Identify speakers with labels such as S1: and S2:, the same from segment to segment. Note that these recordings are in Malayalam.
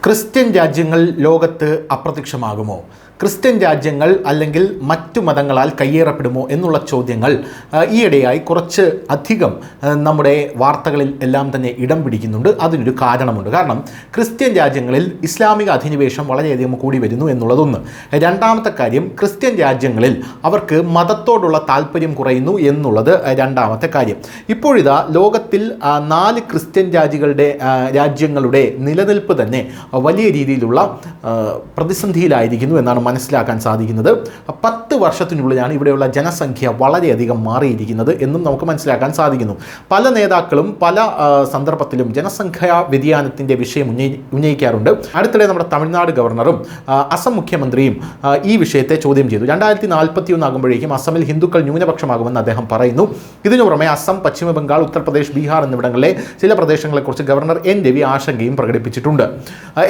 S1: ക്രിസ്ത്യൻ രാജ്യങ്ങൾ ലോകത്ത് അപ്രത്യക്ഷമാകുമോ? ക്രിസ്ത്യൻ രാജ്യങ്ങൾ അല്ലെങ്കിൽ മറ്റു മതങ്ങളാൽ കയ്യേറപ്പെടുമോ എന്നുള്ള ചോദ്യങ്ങൾ ഈയിടെയായി കുറച്ച് അധികം നമ്മുടെ വാർത്തകളിൽ എല്ലാം തന്നെ ഇടം പിടിക്കുന്നുണ്ട്. അതിനൊരു കാരണമുണ്ട്. കാരണം ക്രിസ്ത്യൻ രാജ്യങ്ങളിൽ ഇസ്ലാമിക അധിനിവേശം വളരെയധികം കൂടി വരുന്നു എന്നുള്ളതൊന്ന്. രണ്ടാമത്തെ കാര്യം, ക്രിസ്ത്യൻ രാജ്യങ്ങളിൽ അവർക്ക് മതത്തോടുള്ള താല്പര്യം കുറയുന്നു എന്നുള്ളത് രണ്ടാമത്തെ കാര്യം. ഇപ്പോഴിതാ ലോകത്തിൽ 4 ക്രിസ്ത്യൻ രാജ്യങ്ങളുടെ നിലനിൽപ്പ് തന്നെ വലിയ രീതിയിലുള്ള പ്രതിസന്ധിയിലായിരിക്കുന്നു എന്നാണ് മനസ്സിലാക്കാൻ സാധിക്കുന്നത്. 10 വർഷത്തിനുള്ളിലാണ് ഇവിടെയുള്ള ജനസംഖ്യ വളരെയധികം മാറിയിരിക്കുന്നത് എന്നും നമുക്ക് മനസ്സിലാക്കാൻ സാധിക്കുന്നു. പല നേതാക്കളും പല സന്ദർഭത്തിലും ജനസംഖ്യാ വ്യതിയാനത്തിൻ്റെ വിഷയം ഉന്നയിക്കാറുണ്ട്. അടുത്തിടെ നമ്മുടെ തമിഴ്നാട് ഗവർണറും അസം മുഖ്യമന്ത്രിയും ഈ വിഷയത്തെ ചോദ്യം ചെയ്തു. 2041 ആകുമ്പോഴേക്കും അസമിൽ ഹിന്ദുക്കൾ ന്യൂനപക്ഷമാകുമെന്ന് അദ്ദേഹം പറയുന്നു. ഇതിനു പുറമെ അസം, പശ്ചിമ ബംഗാൾ, ഉത്തർപ്രദേശ്, ബീഹാർ എന്നിവിടങ്ങളിലെ ചില പ്രദേശങ്ങളെക്കുറിച്ച് ഗവർണർ എൻ രവി ആശങ്കയും പ്രകടിപ്പിച്ചിട്ടുണ്ട്.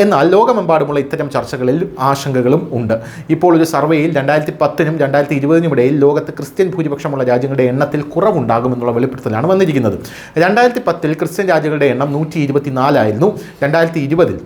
S1: എന്നാൽ ലോകമെമ്പാടുമുള്ള ഇത്തരം ചർച്ചകളിൽ ആശങ്കകളും ഉണ്ട്. ഇപ്പോൾ ഒരു സർവേയിൽ 2010നും 2020നും ഇടയിൽ ലോകത്ത് ക്രിസ്ത്യൻ ഭൂരിപക്ഷമുള്ള രാജ്യങ്ങളുടെ എണ്ണത്തിൽ കുറവുണ്ടാകുമെന്നുള്ള വെളിപ്പെടുത്തലാണ് വന്നിരിക്കുന്നത്. 2010 ക്രിസ്ത്യൻ രാജ്യങ്ങളുടെ എണ്ണം 124 ആയിരുന്നു. 2020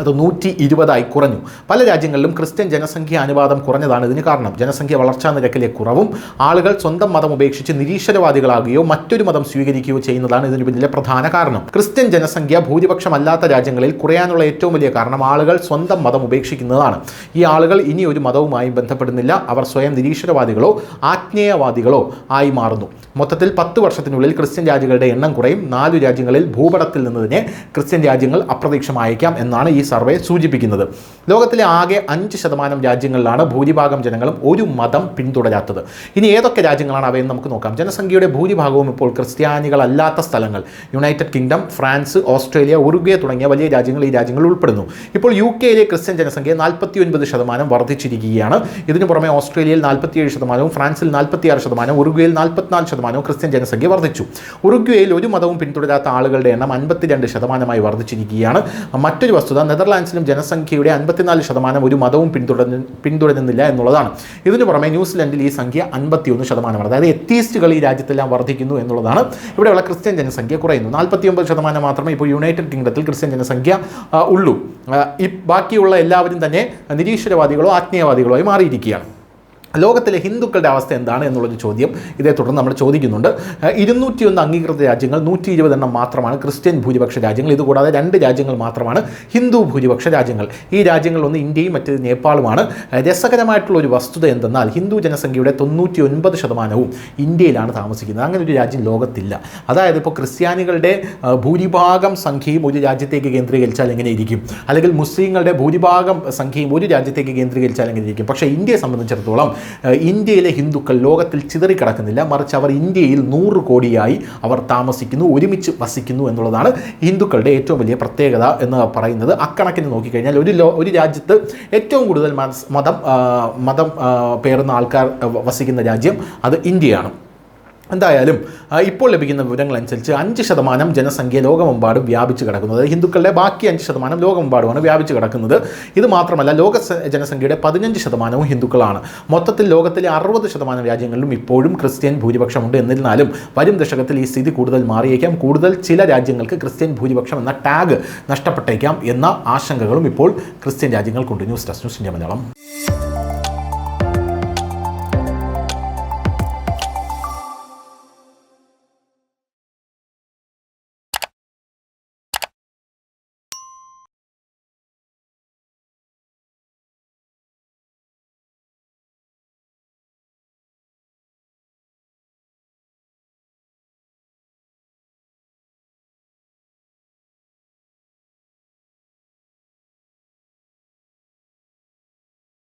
S1: അത് 120 കുറഞ്ഞു. പല രാജ്യങ്ങളിലും ക്രിസ്ത്യൻ ജനസംഖ്യ അനുപാതം കുറഞ്ഞതാണ് ഇതിന് കാരണം. ജനസംഖ്യ വളർച്ചാ നിരക്കിലെ കുറവും ആളുകൾ സ്വന്തം മതം ഉപേക്ഷിച്ച് നിരീശ്വരവാദികളാകുകയോ മറ്റൊരു മതം സ്വീകരിക്കുകയോ ചെയ്യുന്നതാണ് ഇതിന് പിന്നിലെ പ്രധാന കാരണം. ക്രിസ്ത്യൻ ജനസംഖ്യ ഭൂരിപക്ഷമല്ലാത്ത രാജ്യങ്ങളിൽ കുറയാനുള്ള ഏറ്റവും വലിയ കാരണം ആളുകൾ സ്വന്തം മതം ഉപേക്ഷിക്കുന്നതാണ്. ഈ ആളുകൾ ഇനി ഒരു മതവുമായി ബന്ധപ്പെടുന്നില്ല. അവർ സ്വയം നിരീശ്വരവാദികളോ ആത്മീയവാദികളോ ആയി മാറുന്നു. മൊത്തത്തിൽ 10 വർഷത്തിനുള്ളിൽ ക്രിസ്ത്യൻ രാജ്യങ്ങളുടെ എണ്ണം കുറയും. 4 രാജ്യങ്ങളിൽ ഭൂപടത്തിൽ നിന്ന് തന്നെ ക്രിസ്ത്യൻ രാജ്യങ്ങൾ അപ്രത്യക്ഷമായേക്കാം എന്നാണ് ഈ സർവേ സൂചിപ്പിക്കുന്നത്. ലോകത്തിലെ ആകെ 5% രാജ്യങ്ങളിലാണ് ഭൂരിഭാഗം ജനങ്ങളും ഒരു മതം പിന്തുടരാത്തത്. ഇനി ഏതൊക്കെ രാജ്യങ്ങളാണ് അവയെന്ന് നമുക്ക് നോക്കാം. ജനസംഖ്യയുടെ ഭൂരിഭാഗവും ഇപ്പോൾ ക്രിസ്ത്യാനികളല്ലാത്ത സ്ഥലങ്ങൾ. United kingdom, France, Australia, Uruguay തുടങ്ങിയ വലിയ രാജ്യങ്ങൾ ഈ രാജ്യങ്ങളിൽ ഉൾപ്പെടുന്നു. ഇപ്പോൾ UK-യിലെ ക്രിസ്ത്യൻ ജനസംഖ്യ 49% വർദ്ധിച്ചിരിക്കുകയാണ്. ഇതിനു പുറമെ ഓസ്ട്രേലിയയിൽ 47%, ഫ്രാൻസിൽ 46%, ഉറുഗ്വേയിൽ 44% ക്രിസ്ത്യൻ ജനസംഖ്യ വർദ്ധിച്ചു. ഉറുഗ്വേയിൽ ഒരു മതവും പിന്തുടരാത്ത ആളുകളുടെ എണ്ണം 52% വർദ്ധിച്ചിരിക്കുകയാണ്. മറ്റൊരു വസ്തുത, നെതർലാൻഡ്സിലും ജനസംഖ്യയുടെ 54% ഒരു മതവും പിന്തുടരുന്നില്ല എന്നുള്ളതാണ്. ഇതിനു പുറമെ ന്യൂസിലൻഡിൽ ഈ സംഖ്യ 51%. അതായത് എത്തീസ്റ്റുകൾ ഈ രാജ്യത്തെല്ലാം വർദ്ധിക്കുന്നു എന്നുള്ളതാണ്. ഇവിടെയുള്ള ക്രിസ്ത്യൻ ജനസംഖ്യ കുറയുന്നു. 49% മാത്രമേ ഇപ്പോൾ യുണൈറ്റഡ് കിങ്ഡത്തിൽ ക്രിസ്ത്യൻ ജനസംഖ്യ ഉള്ളൂ. ബാക്കിയുള്ള എല്ലാവരും തന്നെ നിരീശ്വരവാദികളോ ആത്മീയവാദികളോ ആയി മാറിയിരിക്കുകയാണ്. ലോകത്തിലെ ഹിന്ദുക്കളുടെ അവസ്ഥ എന്താണ് എന്നുള്ളൊരു ചോദ്യം ഇതേ തുടർന്ന് നമ്മൾ ചോദിക്കുന്നുണ്ട്. 201 അംഗീകൃത രാജ്യങ്ങൾ, 120 എണ്ണം മാത്രമാണ് ക്രിസ്ത്യൻ ഭൂരിപക്ഷ രാജ്യങ്ങൾ. ഇതുകൂടാതെ 2 രാജ്യങ്ങൾ മാത്രമാണ് ഹിന്ദു ഭൂരിപക്ഷ രാജ്യങ്ങൾ. ഈ രാജ്യങ്ങളൊന്ന് ഇന്ത്യയും മറ്റേത് നേപ്പാളുമാണ്. രസകരമായിട്ടുള്ള ഒരു വസ്തുത എന്തെന്നാൽ ഹിന്ദു ജനസംഖ്യയുടെ 99% ഇന്ത്യയിലാണ് താമസിക്കുന്നത്. അങ്ങനെ ഒരു രാജ്യം ലോകത്തില്ല. അതായത് ഇപ്പോൾ ക്രിസ്ത്യാനികളുടെ ഭൂരിഭാഗം സംഖ്യയും ഒരു രാജ്യത്തേക്ക് കേന്ദ്രീകരിച്ചാൽ എങ്ങനെയിരിക്കും, അല്ലെങ്കിൽ മുസ്ലിങ്ങളുടെ ഭൂരിഭാഗം സംഖ്യയും ഒരു രാജ്യത്തേക്ക് കേന്ദ്രീകരിച്ചാൽ എങ്ങനെയിരിക്കും. പക്ഷേ ഇന്ത്യയെ സംബന്ധിച്ചിടത്തോളം ഇന്ത്യയിലെ ഹിന്ദുക്കൾ ലോകത്തിൽ ചിതറിക്കിടക്കുന്നില്ല, മറിച്ച് അവർ ഇന്ത്യയിൽ 100 കോടിയായി അവർ താമസിക്കുന്നു, ഒരുമിച്ച് വസിക്കുന്നു എന്നുള്ളതാണ് ഹിന്ദുക്കളുടെ ഏറ്റവും വലിയ പ്രത്യേകത എന്ന് പറയുന്നത്. അക്കണക്കിന് നോക്കിക്കഴിഞ്ഞാൽ ഒരു രാജ്യത്ത് ഏറ്റവും കൂടുതൽ മതം പേറുന്ന ആൾക്കാർ വസിക്കുന്ന രാജ്യം അത് ഇന്ത്യയാണ്. എന്തായാലും ഇപ്പോൾ ലഭിക്കുന്ന വിവരങ്ങളനുസരിച്ച് 5% ജനസംഖ്യ ലോകമെമ്പാടും വ്യാപിച്ച് കിടക്കുന്നത്. ഹിന്ദുക്കളുടെ ബാക്കി 5% ലോകമെമ്പാടുമാണ് വ്യാപിച്ച് കിടക്കുന്നത്. ഇത് മാത്രമല്ല, ലോക ജനസംഖ്യയുടെ 15% ഹിന്ദുക്കളാണ്. മൊത്തത്തിൽ ലോകത്തിലെ 60% രാജ്യങ്ങളിലും ഇപ്പോഴും ക്രിസ്ത്യൻ ഭൂരിപക്ഷമുണ്ട്. എന്നിരുന്നാലും വരും ദശകത്തിൽ ഈ സ്ഥിതി കൂടുതൽ മാറിയേക്കാം. കൂടുതൽ ചില രാജ്യങ്ങൾക്ക് ക്രിസ്ത്യൻ ഭൂരിപക്ഷം എന്ന ടാഗ് നഷ്ടപ്പെട്ടേക്കാം എന്ന ആശങ്കകളും ഇപ്പോൾ ക്രിസ്ത്യൻ രാജ്യങ്ങൾക്കുണ്ട്. News desk, news India Malayalam.